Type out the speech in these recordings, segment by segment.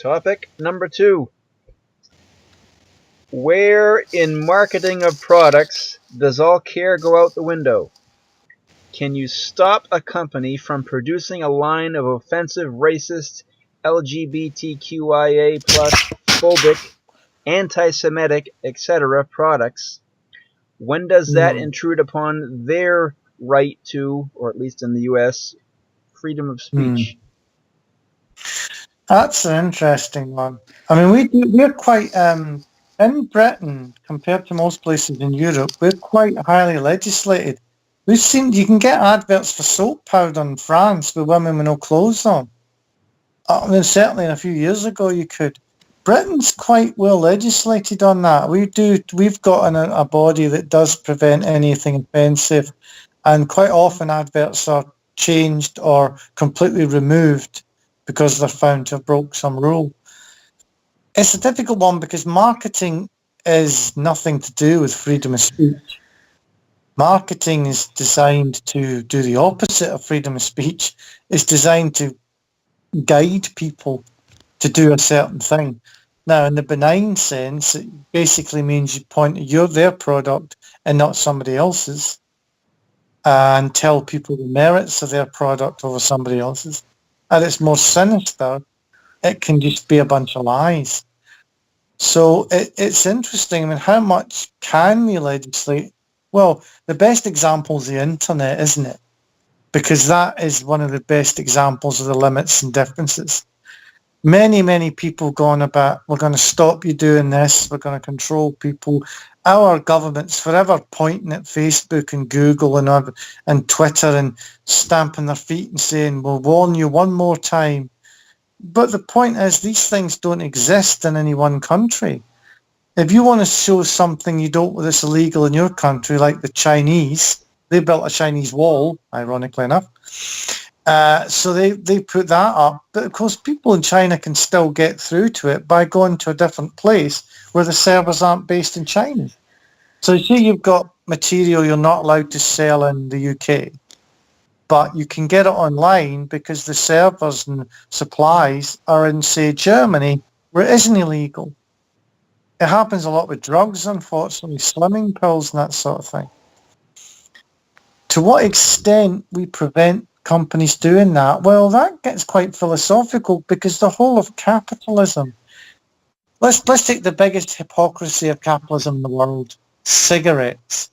Topic number 2. Where in marketing of products does all care go out the window? Can you stop a company from producing a line of offensive, racist, LGBTQIA plus, phobic, anti-Semitic, etc. products? When does that intrude upon their right to, or at least in the US, freedom of speech? That's an interesting one. I mean, we're quite, in Britain, compared to most places in Europe, we're quite highly legislated. We've seen, you can get adverts for soap powder in France with women with no clothes on. I mean, certainly a few years ago you could. Britain's quite well legislated on that. We've got a body that does prevent anything offensive, and quite often adverts are changed or completely removed because they're found to have broke some rule. It's a difficult one because marketing is nothing to do with freedom of speech. Marketing is designed to do the opposite of freedom of speech. It's designed to guide people to do a certain thing. Now, in the benign sense, it basically means you point to their product and not somebody else's, and tell people the merits of their product over somebody else's. At its more sinister, it can just be a bunch of lies. So it's interesting. I mean, how much can we legislate? Well, the best example is the internet, isn't it? Because that is one of the best examples of the limits and differences. Many, many people gone about, we're going to stop you doing this, we're going to control people. Our government's forever pointing at Facebook and Google and Twitter and stamping their feet and saying, we'll warn you one more time. But the point is, these things don't exist in any one country. If you want to show something that's illegal in your country, like the Chinese, they built a Chinese wall, ironically enough. So they put that up. But of course, people in China can still get through to it by going to a different place where the servers aren't based in China. So you see, you've got material you're not allowed to sell in the UK, but you can get it online because the servers and supplies are in, say, Germany, where it isn't illegal. It happens a lot with drugs, unfortunately, slimming pills and that sort of thing. To what extent we prevent companies doing that? Well, that gets quite philosophical because the whole of capitalism, let's take the biggest hypocrisy of capitalism in the world, cigarettes.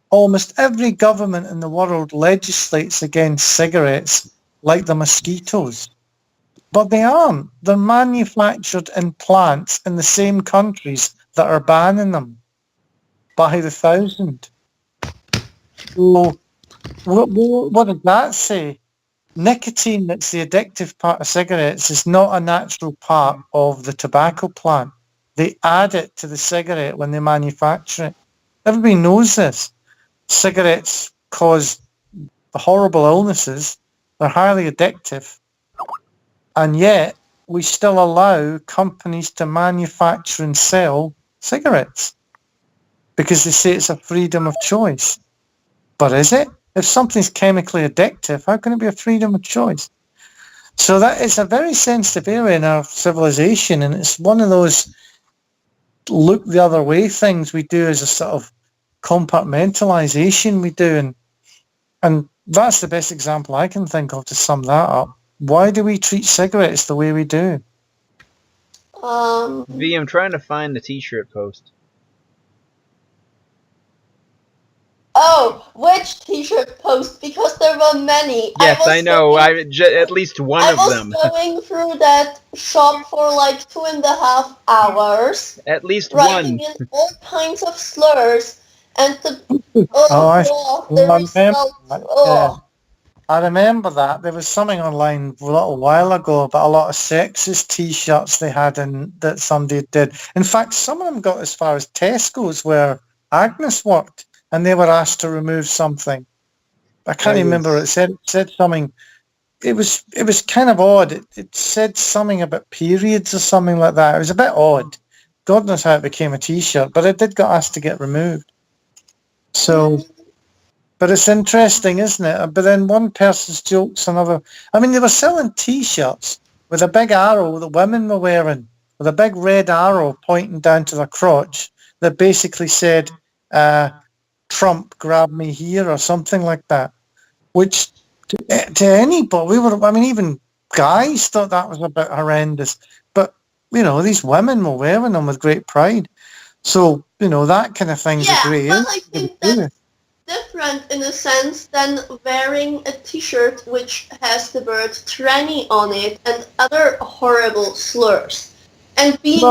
Almost every government in the world legislates against cigarettes like the mosquitoes. But they aren't. They're manufactured in plants in the same countries that are banning them by the thousand. So what did that say? Nicotine, that's the addictive part of cigarettes, is not a natural part of the tobacco plant. They add it to the cigarette when they manufacture it. Everybody knows this. Cigarettes cause horrible illnesses. They're highly addictive. And yet, we still allow companies to manufacture and sell cigarettes because they say it's a freedom of choice. But is it? If something's chemically addictive, how can it be a freedom of choice? So that is a very sensitive area in our civilization, and it's one of those look the other way things we do as a sort of compartmentalization we do. And that's the best example I can think of to sum that up. Why do we treat cigarettes the way we do? V, I'm trying to find the t-shirt post. Oh, which t-shirt post? Because there were many. Yes, I know. At least one of them. I was going through that shop for like 2.5 hours. At least writing one. in all kinds of slurs. And I remember that. There was something online a little while ago about a lot of sexist T-shirts they had that somebody did. In fact, some of them got as far as Tesco's where Agnes worked, and they were asked to remove something. I can't remember. It said something. It was kind of odd. It said something about periods or something like that. It was a bit odd. God knows how it became a T-shirt, but it did get asked to get removed. So... But it's interesting, isn't it? But then one person's jokes, another... I mean, they were selling T-shirts with a big arrow that women were wearing, with a big red arrow pointing down to their crotch that basically said, Trump grabbed me here or something like that, which to anybody, even guys thought that was a bit horrendous. But, these women were wearing them with great pride. So, that kind of thing's a grey but area. I think that's different in a sense than wearing a t-shirt which has the word tranny on it and other horrible slurs. And being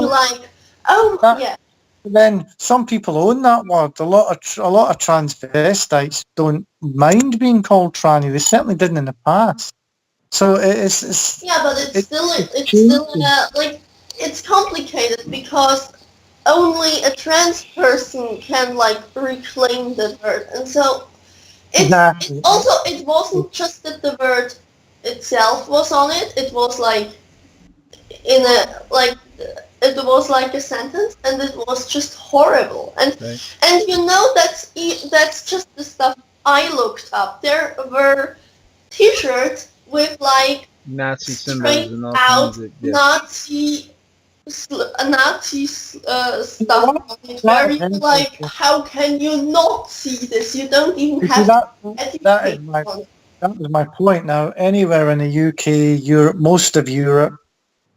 Then some people own that word. A lot of transvestites don't mind being called tranny. They certainly didn't in the past. So it's yeah, but it's still it's complicated because only a trans person can reclaim the word, and so it wasn't just that the word itself was on it. It was it was like a sentence, and it was just horrible. And that's just the stuff I looked up. There were T-shirts with Nazi symbols straight and all out kinds of Nazi stuff on it. Where you're how can you not see this? You don't even have that was my point. Now, anywhere in the UK, Europe, most of Europe,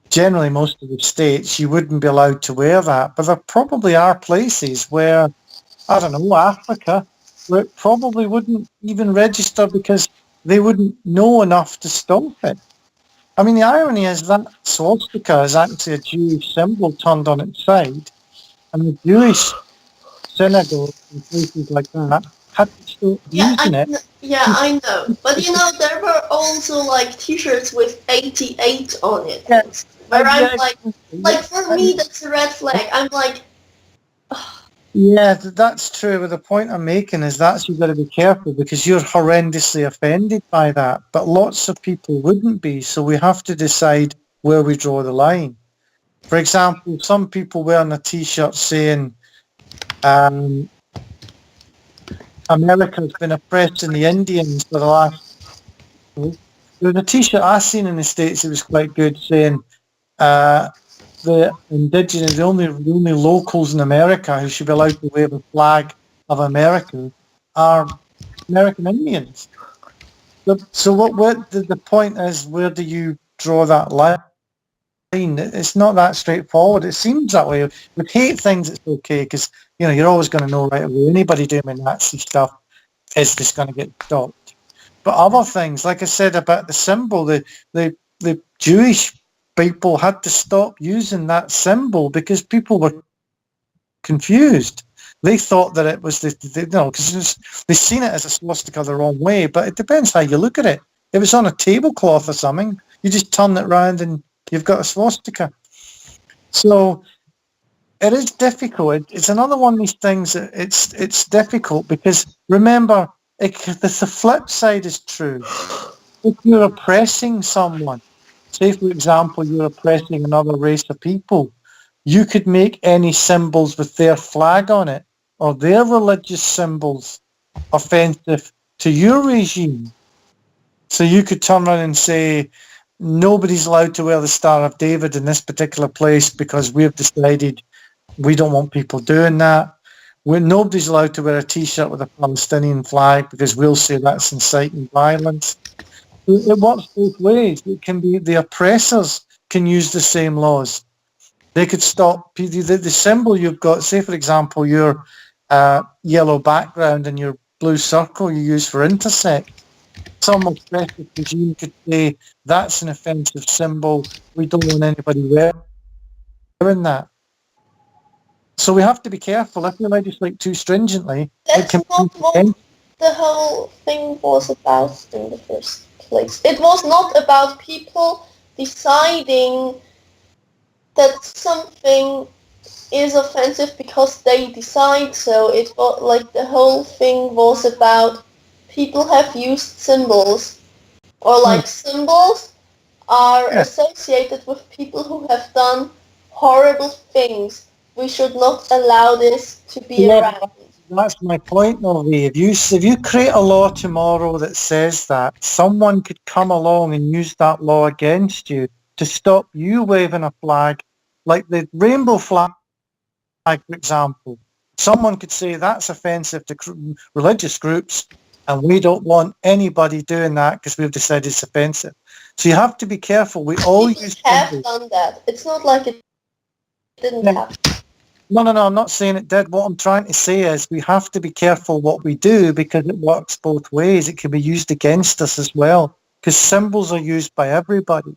generally most of the States, you wouldn't be allowed to wear that. But there probably are places where, I don't know, Africa, where it probably wouldn't even register because they wouldn't know enough to stop it. I mean, the irony is that swastika is actually a Jewish symbol turned on its side, and the Jewish synagogues and places like that had to stop using it. Yeah, I know. But there were also T-shirts with 88 on it. Yeah. Where I'm for me that's a red flag. I'm like, yeah, that's true. But the point I'm making is that you've got to be careful because you're horrendously offended by that. But lots of people wouldn't be. So we have to decide where we draw the line. For example, some people wearing a T-shirt saying, America's been oppressing the Indians for the last... There was a T-shirt I seen in the States, it was quite good, saying the indigenous, the only locals in America who should be allowed to wave a flag of America are American Indians. So what the point is, where do you draw that line? It's not that straightforward. It seems that way. With hate things, it's okay because you're always going to know right away. Anybody doing Nazi stuff is just going to get stopped. But other things, like I said about the symbol, the Jewish people had to stop using that symbol because people were confused. They thought that it was because they've seen it as a swastika the wrong way. But it depends how you look at it. If it's on a tablecloth or something, you just turn it round and you've got a swastika. So it is difficult. It's another one of these things that it's difficult because remember, the flip side is true. If you're oppressing someone, say for example you're oppressing another race of people, you could make any symbols with their flag on it or their religious symbols offensive to your regime. So you could turn around and say, nobody's allowed to wear the Star of David in this particular place because we've decided we don't want people doing that. Nobody's allowed to wear a T-shirt with a Palestinian flag because we'll say that's inciting violence. It works both ways. It can be the oppressors can use the same laws. They could stop the symbol you've got. Say, for example, your yellow background and your blue circle you use for intersect. Some oppressive regime could say that's an offensive symbol. We don't want anybody wearing that. So we have to be careful. If we legislate too stringently, that's not what the whole thing was about in the first place. It was not about people deciding that something is offensive because they decide so. It was the whole thing was about people have used symbols, or symbols are associated with people who have done horrible things. We should not allow this to be around. That's my point, Norvey. If you create a law tomorrow that says that, someone could come along and use that law against you to stop you waving a flag, like the rainbow flag, for example. Someone could say that's offensive to religious groups, and we don't want anybody doing that because we've decided it's offensive. So you have to be careful. We all use have symbols. done that. It's not like it didn't happen. No, I'm not saying it did. What I'm trying to say is we have to be careful what we do because it works both ways. It can be used against us as well because symbols are used by everybody.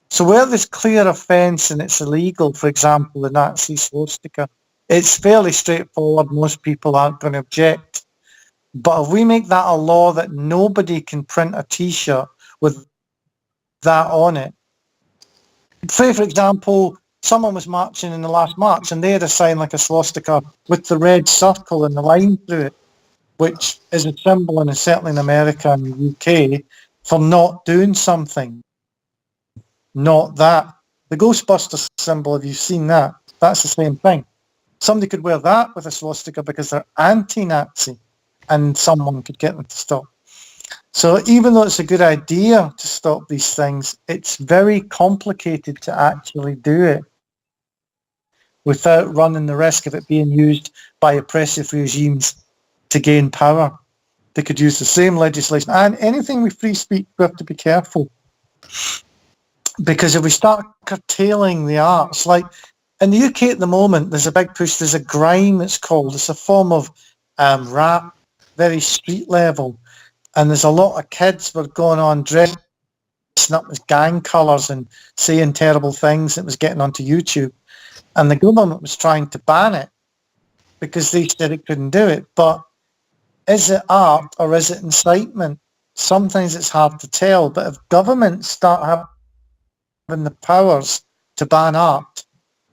So where there's clear offence and it's illegal, for example, the Nazi swastika, it's fairly straightforward. Most people aren't going to object. But if we make that a law that nobody can print a T-shirt with that on it, say, for example, someone was marching in the last march and they had a sign like a swastika with the red circle and the line through it, which is a symbol, and certainly in America and the UK, for not doing something. Not that. The Ghostbusters symbol, have you seen that? That's the same thing. Somebody could wear that with a swastika because they're anti-Nazi, and someone could get them to stop. So even though it's a good idea to stop these things, it's very complicated to actually do it without running the risk of it being used by oppressive regimes to gain power. They could use the same legislation. And anything with free speech, we have to be careful. Because if we start curtailing the arts, like in the UK at the moment, there's a big push, there's a grime, it's called. It's a form of rap, very street level. And there's a lot of kids were going on dressing up as gang colours and saying terrible things. It was getting onto YouTube. And the government was trying to ban it because they said it couldn't do it. But is it art or is it incitement? Sometimes it's hard to tell. But if governments start having the powers to ban art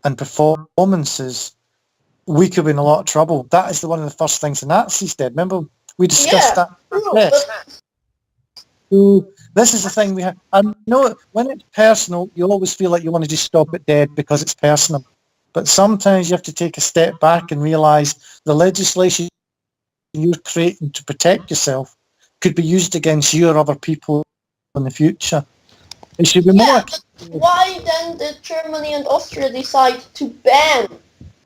and performances, we could be in a lot of trouble. That is one of the first things the Nazis did. Remember, we discussed that. Yes. So this is the thing we have. I know when it's personal, you always feel like you want to just stop it dead because it's personal. But sometimes you have to take a step back and realise the legislation you're creating to protect yourself could be used against you or other people in the future. It should be more. But why then did Germany and Austria decide to ban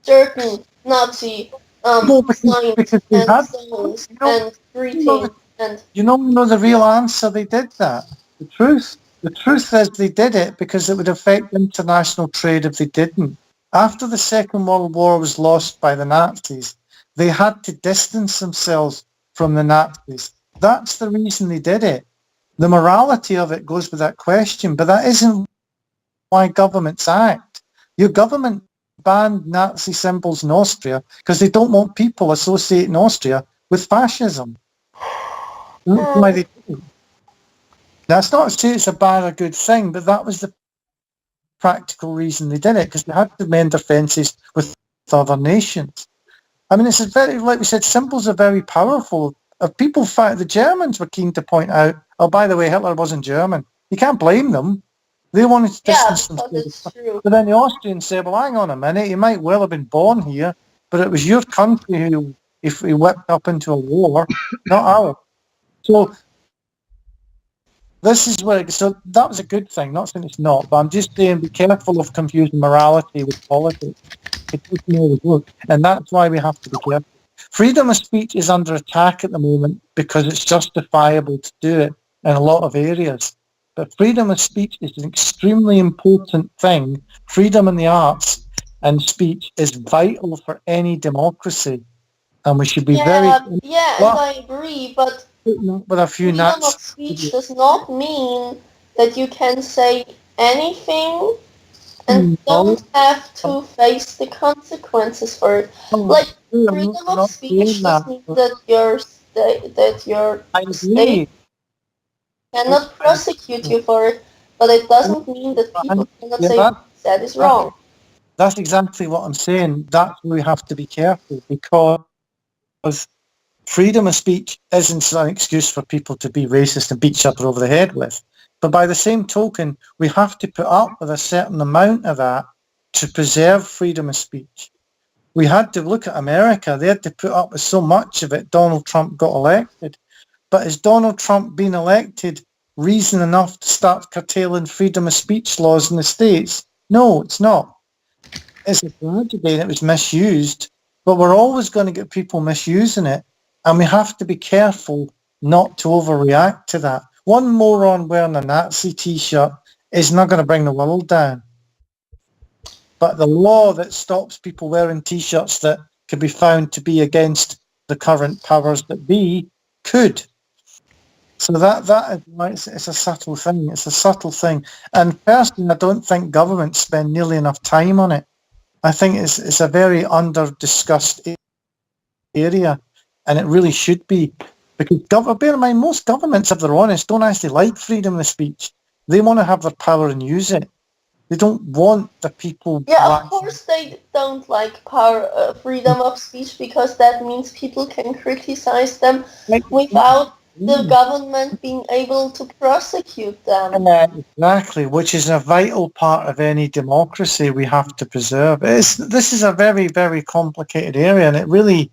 certain Nazi signs and songs and greetings? You know the real answer? They did that. The truth is they did it because it would affect international trade if they didn't. After the Second World War was lost by the Nazis, they had to distance themselves from the Nazis. That's the reason they did it. The morality of it goes without question, but that isn't why governments act. Your government banned Nazi symbols in Austria because they don't want people associating Austria with fascism. That's why they do it. That's not to say it's a bad or good thing, but that was the practical reason they did it, because they had to mend their fences with other nations. I mean, it's very, like we said, symbols are very powerful. People, the Germans were keen to point out, oh, by the way, Hitler wasn't German. You can't blame them. They wanted to distance themselves. But then the Austrians said, well, hang on a minute, you might well have been born here, but it was your country who, if we whipped up into a war, not ours. So this is where, so that was a good thing, not saying it's not, but I'm just saying be careful of confusing morality with politics. It doesn't always work, and that's why we have to be careful. Freedom of speech is under attack at the moment because it's justifiable to do it in a lot of areas. But freedom of speech is an extremely important thing. Freedom in the arts and speech is vital for any democracy, and we should be very... Yeah, and I agree, but with a few freedom of speech does not mean that you can say anything and don't have to face the consequences for it. Like, freedom of speech does mean that your state cannot prosecute you for it, but it doesn't mean that people cannot say that is wrong. That's exactly what I'm saying. That's where we have to be careful, because freedom of speech isn't an excuse for people to be racist and beat each other over the head with. But by the same token, we have to put up with a certain amount of that to preserve freedom of speech. We had to look at America. They had to put up with so much of it. Donald Trump got elected. But has Donald Trump been elected reason enough to start curtailing freedom of speech laws in the States? No, it's not. It's a tragedy and it was misused, but we're always going to get people misusing it, and we have to be careful not to overreact to that. One moron wearing a Nazi T-shirt is not going to bring the world down. But the law that stops people wearing T-shirts that could be found to be against the current powers that be could. So that is why it's a subtle thing. It's a subtle thing. And personally, I don't think governments spend nearly enough time on it. I think it's a very under-discussed area, and it really should be. Because, bear in mind, most governments, if they're honest, don't actually like freedom of speech. They want to have their power and use it. They don't want the people... Yeah, of course they don't like freedom of speech, because that means people can criticize them without the government being able to prosecute them. Exactly, which is a vital part of any democracy we have to preserve. This is a very, very complicated area, and it really,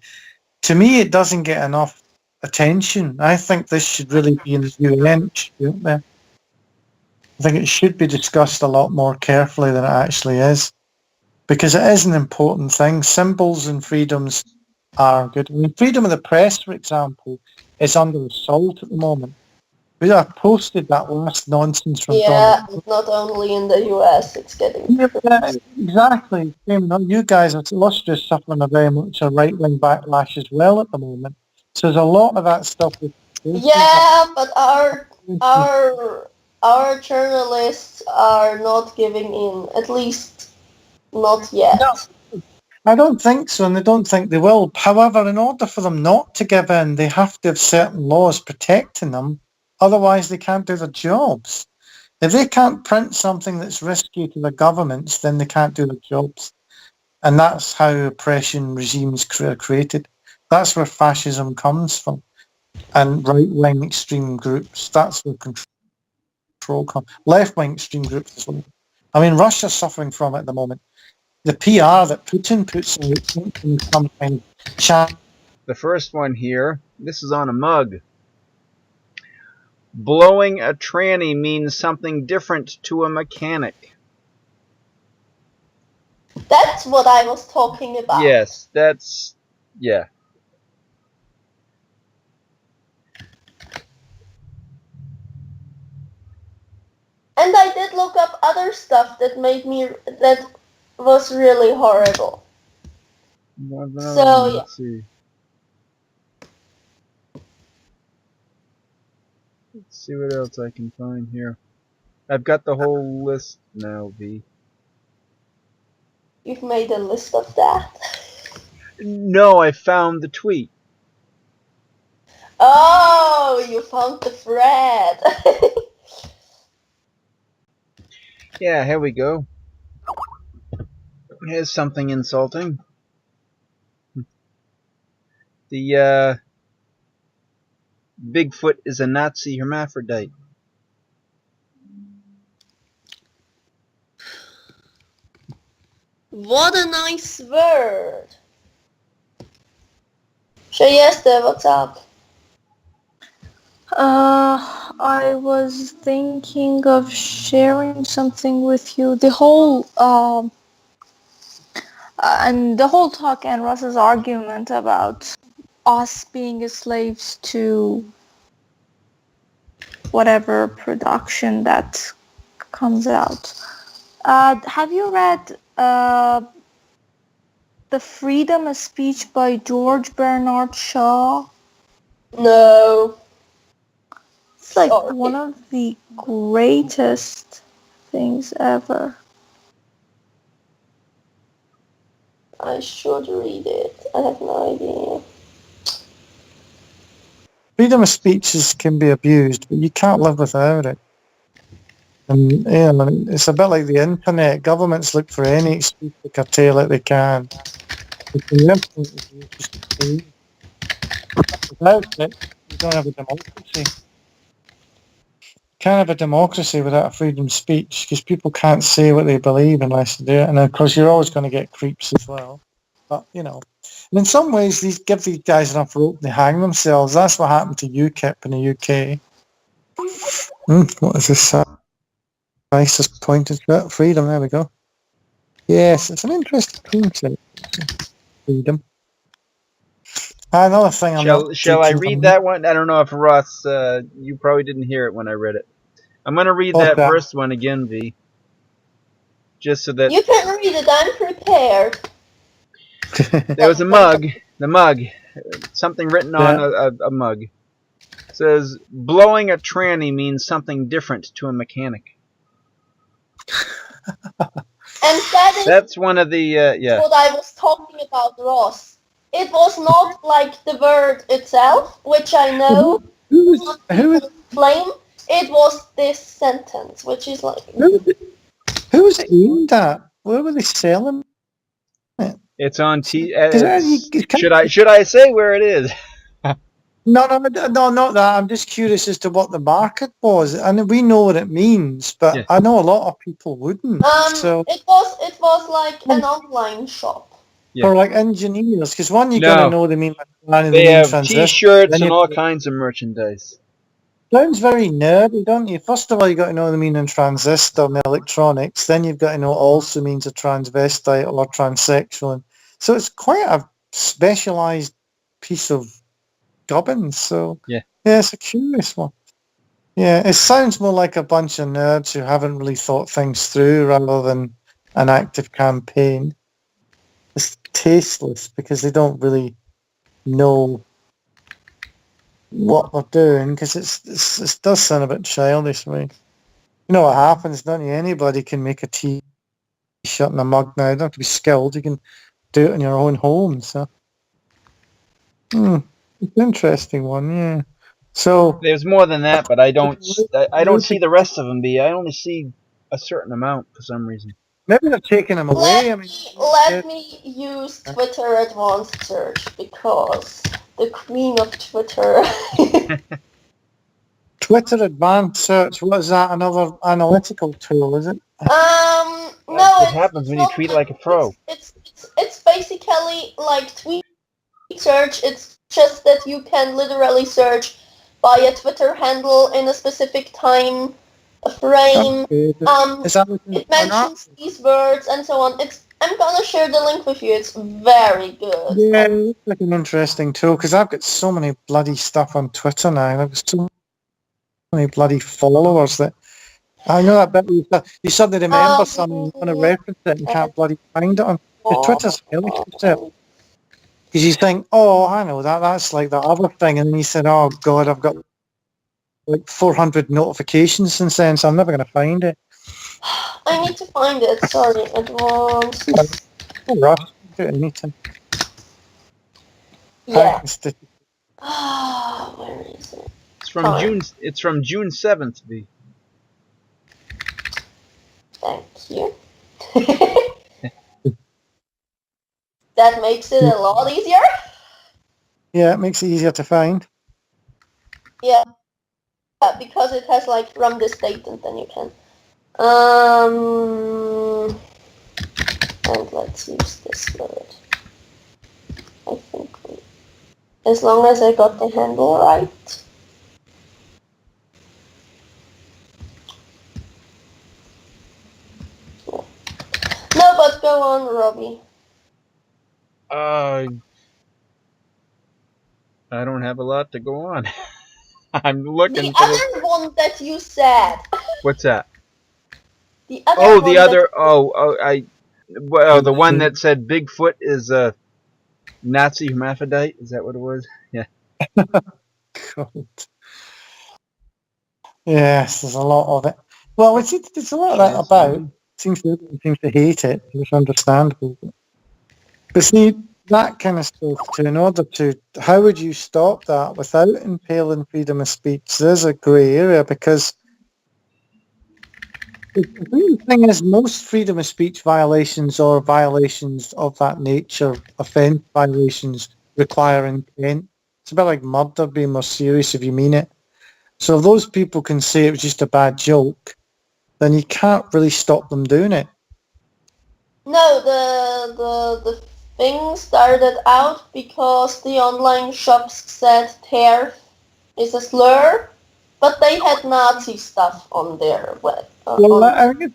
to me, it doesn't get enough attention. I think this should really be in the UN, shouldn't there? I think it should be discussed a lot more carefully than it actually is, because it is an important thing. Symbols and freedoms are good. I mean, freedom of the press, for example, is under assault at the moment. We have posted that last nonsense from Donald. Not only in the US, it's getting... Exactly. You guys are illustrious, suffering a very much a right-wing backlash as well at the moment. So there's a lot of that stuff. Yeah, but our journalists are not giving in, at least not yet. No, I don't think so, and they don't think they will. However, in order for them not to give in, they have to have certain laws protecting them. Otherwise, they can't do their jobs. If they can't print something that's risky to the governments, then they can't do their jobs. And that's how oppression regimes are created. That's where fascism comes from. And right-wing extreme groups, that's where control comes. Left-wing extreme groups as well. I mean, Russia's suffering from it at the moment. The PR that Putin puts out in some kind of chat. The first one here, this is on a mug. Blowing a tranny means something different to a mechanic. That's what I was talking about. Yes, that's... yeah. And I did look up other stuff that was really horrible. So, let's see. Let's see what else I can find here. I've got the whole list now, V. You've made a list of that? No, I found the tweet. Oh, you found the thread. Yeah, here we go. Here's something insulting. The Bigfoot is a Nazi hermaphrodite. What a nice word. Shayeste, what's up? I was thinking of sharing something with you. The whole and the whole talk and Russ's argument about us being slaves to whatever production that comes out. Have you read The Freedom of Speech by George Bernard Shaw? No. It's like one of the greatest things ever. I should read it. I have no idea. Freedom of speech can be abused, but you can't live without it. And yeah, it's a bit like the internet. Governments look for any excuse to curtail it they can. Without it, you don't have a democracy. You can't have a democracy without a freedom of speech, because people can't say what they believe unless they do it. And of course, you're always going to get creeps as well. But, you know, and in some ways, give these guys enough rope, they hang themselves. That's what happened to UKIP in the UK. What is this? Nicest pointed at freedom. There we go. Yes, it's an interesting concept. Freedom. Another thing I'm not Shall I teaching read them. that one? I don't know if Ross, you probably didn't hear it when I read it. I'm going to read that Okay. first one again, V. Just so that... You can read it, I'm prepared. There was a mug. The mug. Something written on Yeah. a mug. It says, blowing a tranny means something different to a mechanic. And that is That's one of the, yeah. what I was talking about, Ross. It was not like the word itself, which I know some people claim. It was this sentence, which is like... Who was it aimed at? Where were they selling it? It's on should I say where it is? No, not that. I'm just curious as to what the market was. And we know what it means, but Yeah. I know a lot of people wouldn't. So It was like an online shop. Yeah. for like engineers, because one, you're No. going to know they mean McLaren, They they mean have transistor. T-shirts and all kinds of merchandise. Sounds very nerdy, don't you? First of all, you got to know the meaning transistor and electronics. Then you've got to know it also means a transvestite or transsexual. And so it's quite a specialised piece of gubbins. So Yeah, it's a curious one. Yeah, it sounds more like a bunch of nerds who haven't really thought things through rather than an active campaign. It's tasteless because they don't really know what they're doing, because it does sound a bit childish to me. You know what happens, don't you? Anybody can make a T-shirt and a mug now. You don't have to be skilled. You can do it in your own home. So, it's an interesting one, yeah. So there's more than that, but I don't see the rest of them. I only see a certain amount for some reason. maybe they're taking them away. Let me use Twitter advanced search, because the queen of Twitter. Twitter advanced search. What is that? Another analytical tool, is it? No, what happens when you tweet like a pro. It's basically like tweet search. It's just that you can literally search by a Twitter handle in a specific time frame. It mentions these words and so on. I'm gonna share the link with you. It's very good. Yeah, it's like an interesting tool, because I've got so many bloody stuff on Twitter now. I've got so many bloody followers that I know that bit you suddenly remember something, you want to reference it and can't bloody find it on. Twitter's hellish yourself. Because you think, oh, I know that's like that other thing, and then you said, oh God, I've got like 400 notifications since then, so I'm never going to find it. I need to find it. Sorry, advanced. No rush. Do it anytime. Yeah. Where is it? It's from June 7th. Thank you. That makes it a lot easier. Yeah, it makes it easier to find. Yeah, because it has like from this date, and then you can. And let's use this word. I think as long as I got the handle right. No, but go on, Robbie. I don't have a lot to go on. I'm looking. The other one that you said. What's that? The other. The one that said Bigfoot is a Nazi hermaphrodite. Is that what it was? Yeah. God. Yes, there's a lot of it. Well, there's a lot of that about. Seems to hate it. It's understandable. But see, that kind of stuff, in order to, how would you stop that without impaling freedom of speech? There's a grey area, because the thing is, most freedom of speech violations or violations of that nature, offence violations, require intent. It's a bit like murder being more serious if you mean it. So if those people can say it was just a bad joke, then you can't really stop them doing it. No, the thing started out because the online shops said TERF is a slur, but they had Nazi stuff on their web. I think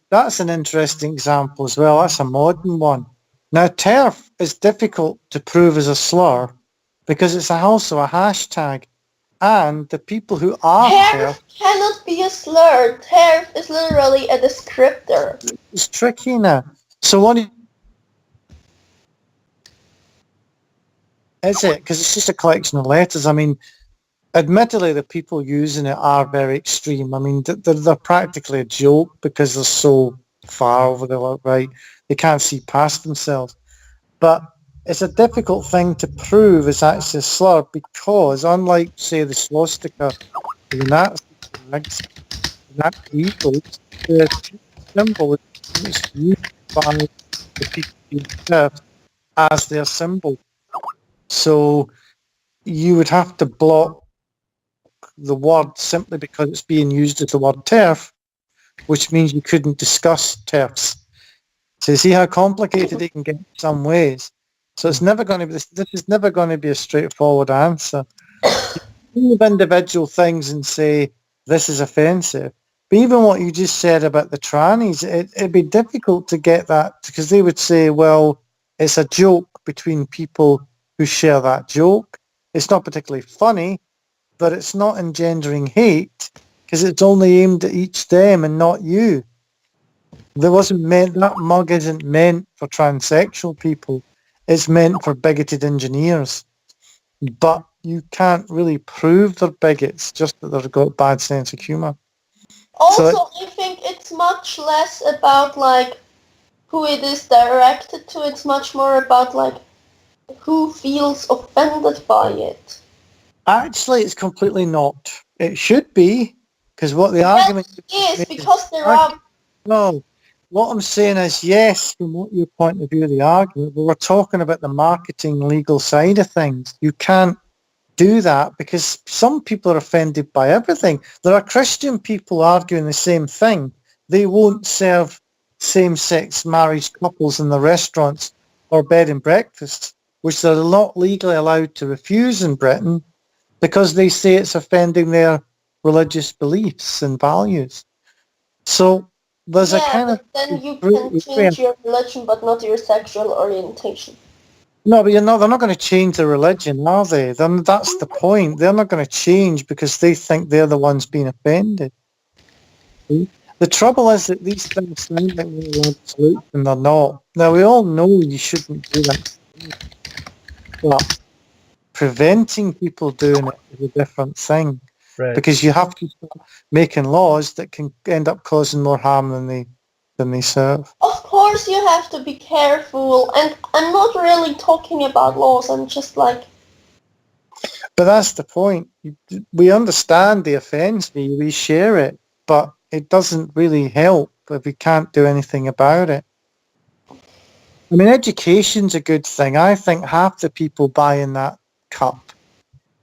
that's an interesting example as well. That's a modern one. Now, TERF is difficult to prove as a slur because it's also a hashtag, and the people who are TERF cannot be a slur. TERF is literally a descriptor. It's tricky now. So what is it? Because it's just a collection of letters. I mean, admittedly, the people using it are very extreme. I mean, they're practically a joke because they're so far over the right. They can't see past themselves. But it's a difficult thing to prove as actually a slur because, unlike, say, the swastika, the Nazi flags, Nazi eagles, the symbol is used by the people being served as their symbol. So you would have to block the word simply because it's being used as the word TERF, which means you couldn't discuss TERFs. So you see how complicated it can get in some ways. So it's never going to be, this is never going to be a straightforward answer. You can individual things and say, this is offensive. But even what you just said about the trannies, it'd be difficult to get that because they would say, well, it's a joke between people who share that joke. It's not particularly funny, but it's not engendering hate because it's only aimed at each them and not you. That mug isn't meant for transsexual people. It's meant for bigoted engineers. But you can't really prove they're bigots, just that they've got bad sense of humour. Also, I think it's much less about like who it is directed to. It's much more about like who feels offended by it. Actually, it's completely not. It should be, because what the argument is because there are... No, what I'm saying is, yes, from what your point of view of the argument, but we're talking about the marketing legal side of things. You can't do that because some people are offended by everything. There are Christian people arguing the same thing. They won't serve same-sex marriage couples in the restaurants or bed and breakfasts, which they're not legally allowed to refuse in Britain because they say it's offending their religious beliefs and values. So there's a kind of... then you can change your religion but not your sexual orientation. No, but they're not going to change their religion, are they? Then that's the point. They're not going to change because they think they're the ones being offended. The trouble is that these things sound like they're absolute and they're not. Now, we all know you shouldn't do that. But preventing people doing it is a different thing. Right. Because you have to start making laws that can end up causing more harm than they serve. Of course you have to be careful, and I'm not really talking about laws, I'm just like... But that's the point. We understand the offence, we share it, but it doesn't really help if we can't do anything about it. I mean, education's a good thing. I think half the people buying that cup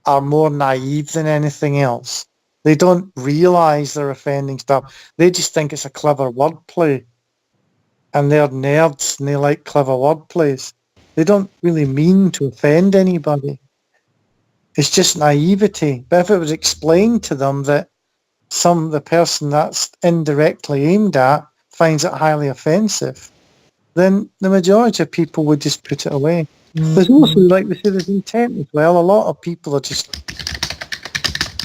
are more naive than anything else. They don't realise they're offending stuff. They just think it's a clever wordplay. And they're nerds and they like clever wordplays. They don't really mean to offend anybody. It's just naivety. But if it was explained to them that the person that's indirectly aimed at finds it highly offensive, then the majority of people would just put it away. There's also, like we say, there's intent as well. A lot of people are just...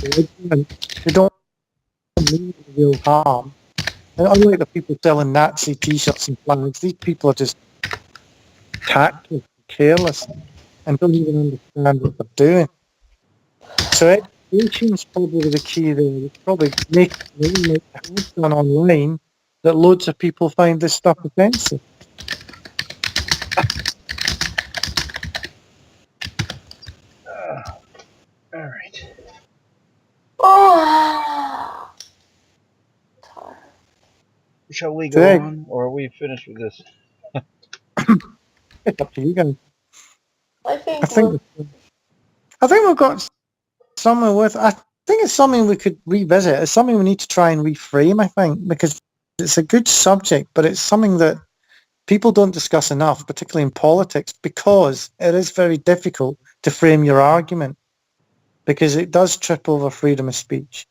They don't mean real harm. And unlike the people selling Nazi T-shirts and flags, these people are just tactless, careless, and don't even understand what they're doing. So education is probably the key there. It's probably make it like done online that loads of people find this stuff offensive. All right. Oh. Shall we go on, or are we finished with this? It's up to you guys. I think we've got something with... I think it's something we could revisit. It's something we need to try and reframe, I think, because it's a good subject, but it's something that people don't discuss enough, particularly in politics, because it is very difficult to frame your argument. because it does trip over freedom of speech.